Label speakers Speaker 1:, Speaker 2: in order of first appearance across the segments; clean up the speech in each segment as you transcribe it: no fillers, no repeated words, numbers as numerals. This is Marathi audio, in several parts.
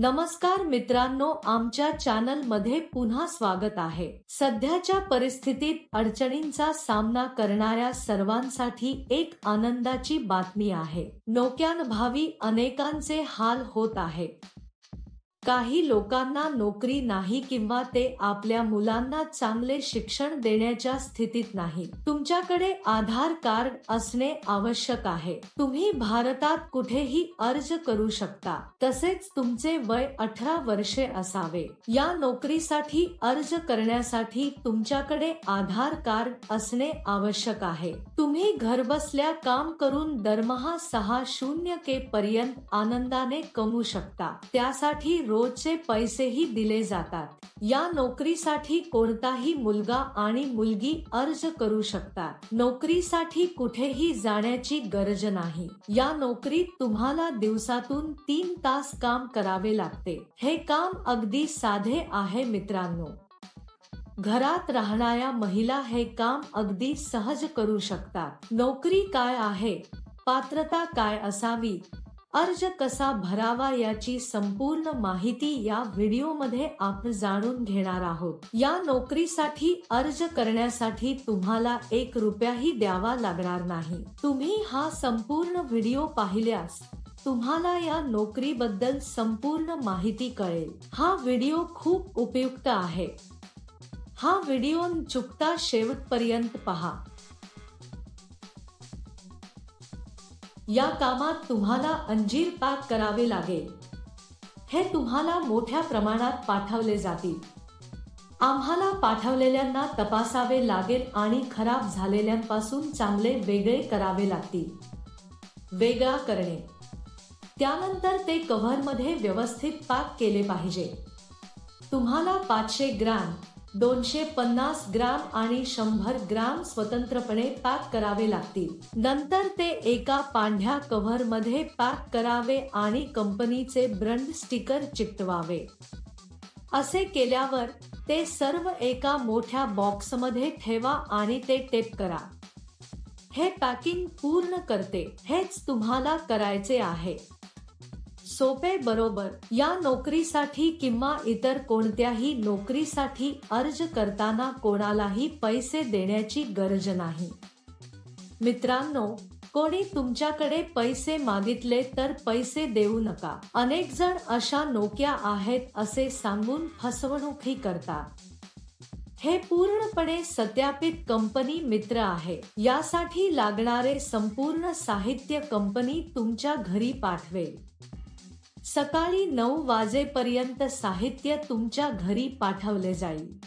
Speaker 1: नमस्कार मित्रांनो, आमच्या चॅनल मध्ये पुन्हा स्वागत आहे। सध्याच्या परिस्थितीत अडचणींचा सामना करणाऱ्या सर्वांसाठी एक आनंदाची बातमी आहे। नोकऱ्यांअभावी अनेकांचे हाल होत आहेत। काही लोकांना नोकरी नाही किंवा ते आपल्या मुलांना चांगले शिक्षण देण्याच्या स्थितीत नाही। तुमच्याकडे आधार कार्ड असणे आवश्यक आहे। तुम्ही भारतात कुठेही अर्ज करू शकता, तसेच तुमचे वय 18 वर्षे असावे। या नोकरीसाठी अर्ज करण्यासाठी तुमच्याकडे आधार कार्ड असणे आवश्यक आहे। तुम्ही घरबसल्या काम करून दरमहा 60K पर्यंत आनंदाने कमवू शकता। त्यासाठी रोजचे पैसेही दिले जातात। या नोकरीसाठी कोणताही मुलगा आणि मुलगी अर्ज करू शकतात। नोकरीसाठी कुठेही जाण्याची गरज नाही। या नोकरीत तुम्हाला दिवसातून 3 तास काम करावे लागते। हे काम अगदी साधे आहे मित्रांनो। घरात राहणाऱ्या महिला हे काम अगदी सहज करू शकतात। नोकरी काय आहे, पात्रता काय असावी, अर्ज कसा भरावा याची संपूर्ण माहिती या व्हिडिओमध्ये आपण जाणून घेणार आहोत। या नोकरीसाठी अर्ज करण्यासाठी तुम्हाला 1 रुपयाही द्यावा लागणार नाही। तुम्ही हा संपूर्ण व्हिडिओ पाहिल्यास तुम्हाला या नोकरीबद्दल संपूर्ण माहिती कळेल। हा व्हिडिओ खूप उपयुक्त आहे। हा व्हिडिओ न चुकता शेवटपर्यंत पहा। या कामात तुम्हाला अंजीर पॅक करावे लागेल। हे तुम्हाला मोठ्या प्रमाणात पाठवले जातील। आम्हाला पाठवलेल्यांना तपासावे लागेल आणि खराब झालेल्यांपासून चांगले वेगळे करावे लागतील। वेगळा करणे, त्यानंतर ते कव्हरमध्ये व्यवस्थित पॅक केले पाहिजे। तुम्हाला 500 ग्रॅम, 250 ग्रॅम आणि 100 ग्रॅम स्वतंत्रपणे पॅक करावे लागतील। नंतर ते एका पांढऱ्या कव्हरमध्ये पॅक करावे आणि कंपनीचे ब्रँड स्टिकर चिकटवावे। असे केल्यावर ते सर्व एका मोठ्या बॉक्समध्ये ठेवा आणि ते टेप करा। हे पॅकिंग पूर्ण करते। हेच तुम्हाला करायचे आहे। सोपे बरोबर। या नोकरीसाठी किंवा इतर कोणत्याही नोकरीसाठी अर्ज करताना कोणालाही पैसे देण्याची गरज नाही। मित्रांनो, कोणी तुमच्याकडे पैसे मागितले तर पैसे देऊ नका। अनेक जण अशा नोकऱ्या आहेत असे सांगून फसवणूकही करतात। हे पूर्णपणे सत्यापित कंपनी मित्र आहे। यासाठी लागणारे संपूर्ण साहित्य कंपनी तुमच्या घरी पाठवेल। सकाळी 9 वाजेपर्यंत साहित्य तुमच्या घरी पाठवले जाईल।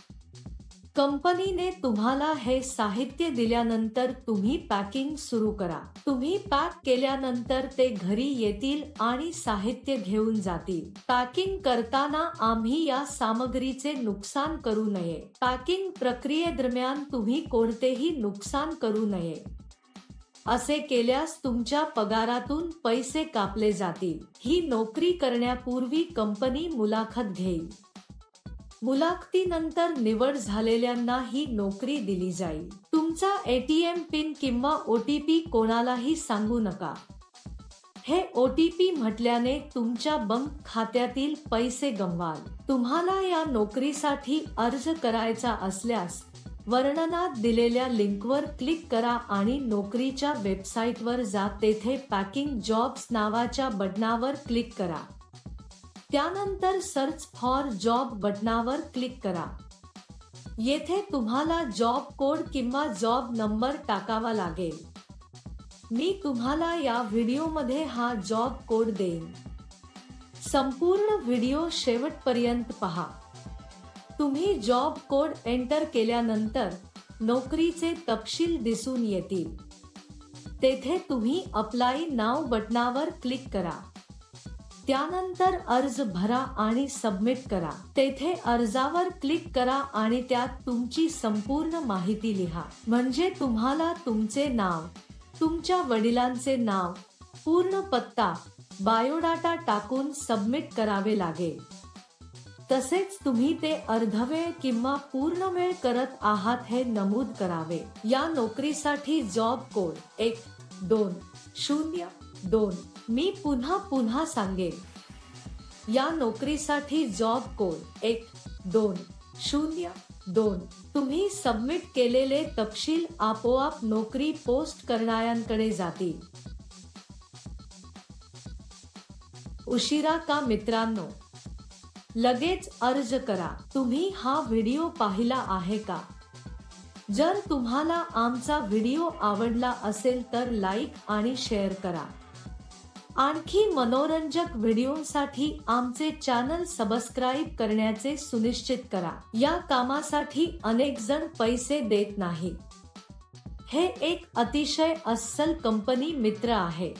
Speaker 1: कंपनीने तुम्हाला हे साहित्य दिल्यानंतर तुम्ही पॅकिंग सुरू करा। तुम्ही पॅक केल्यानंतर ते घरी येतील आणि साहित्य घेऊन जातील। पॅकिंग करताना आम्ही या सामग्रीचे नुकसान करू नये। पॅकिंग प्रक्रियेदरम्यान तुम्ही कोणतेही नुकसान करू नये। असे केल्यास तुमच्या पगारातून पैसे कापले जातील। ही नोकरी करण्यापूर्वी कंपनी मुलाखत घेईल। मुलाखतीनंतर निवड झालेल्यांना ही नोकरी दिली जाईल। तुमचा ATM पिन किंवा OTP कोणालाही सांगू नका। हे OTP म्हटल्याने तुमच्या बँक खात्यातील पैसे गमवाल। तुम्हाला या नोकरीसाठी अर्ज करायचा असल्यास वर्णनात दिलेल्या लिंकवर क्लिक करा आणि नोकरीच्या वेबसाईटवर जा। तेथे पॅकिंग जॉब्स नावाच्या बटणावर क्लिक करा। त्यानंतर सर्च फॉर जॉब बटणावर क्लिक करा। येथे तुम्हाला जॉब कोड किंवा जॉब नंबर टाकावा लागेल। मी तुम्हाला या व्हिडिओमध्ये हा जॉब कोड देईन। संपूर्ण व्हिडिओ शेवटपर्यंत पहा। तुम्ही जॉब कोड एंटर केल्यानंतर नोकरीचे तपशील दिसून येतील। तेथे तुम्ही अप्लाय नाव बटणावर क्लिक करा। त्यानंतर अर्ज भरा आणि सबमिट करा। तेथे अर्जावर क्लिक करा आणि त्यात तुमची संपूर्ण माहिती लिहा। म्हणजे तुम्हाला तुमचे नाव, तुमच्या वडिलांचे नाव, पूर्ण पत्ता, बायोडाटा टाकून सबमिट करावे लागेल। तसेच तुम्ही ते अर्धवेळ किंवा पूर्ण वेळ करत आहात हे नमूद करावे। या नोकरीसाठी जॉब कोड 1202। मी पुन्हा सांगेन। या नोकरीसाठी जॉब कोड 1202. तुम्ही सबमिट केलेले तपशील आपोआप नोकरी पोस्ट करणाऱ्यांकडे जातील. उशिरा का मित्रांनो? लगेच अर्ज करा. तुम्ही हा व्हिडिओ पाहिला आहे का? जर तुम्हाला आमचा व्हिडिओ आवडला असेल तर लाईक आणि शेअर करा. आणखी मनोरंजक व्हिडिओसाठी आमचे चॅनल सबस्क्राईब करण्याचे सुनिश्चित करा. या कामासाठी अनेक जण पैसे देत नाहीत. हे एक अतिशय अस्सल कंपनी मित्र आहे.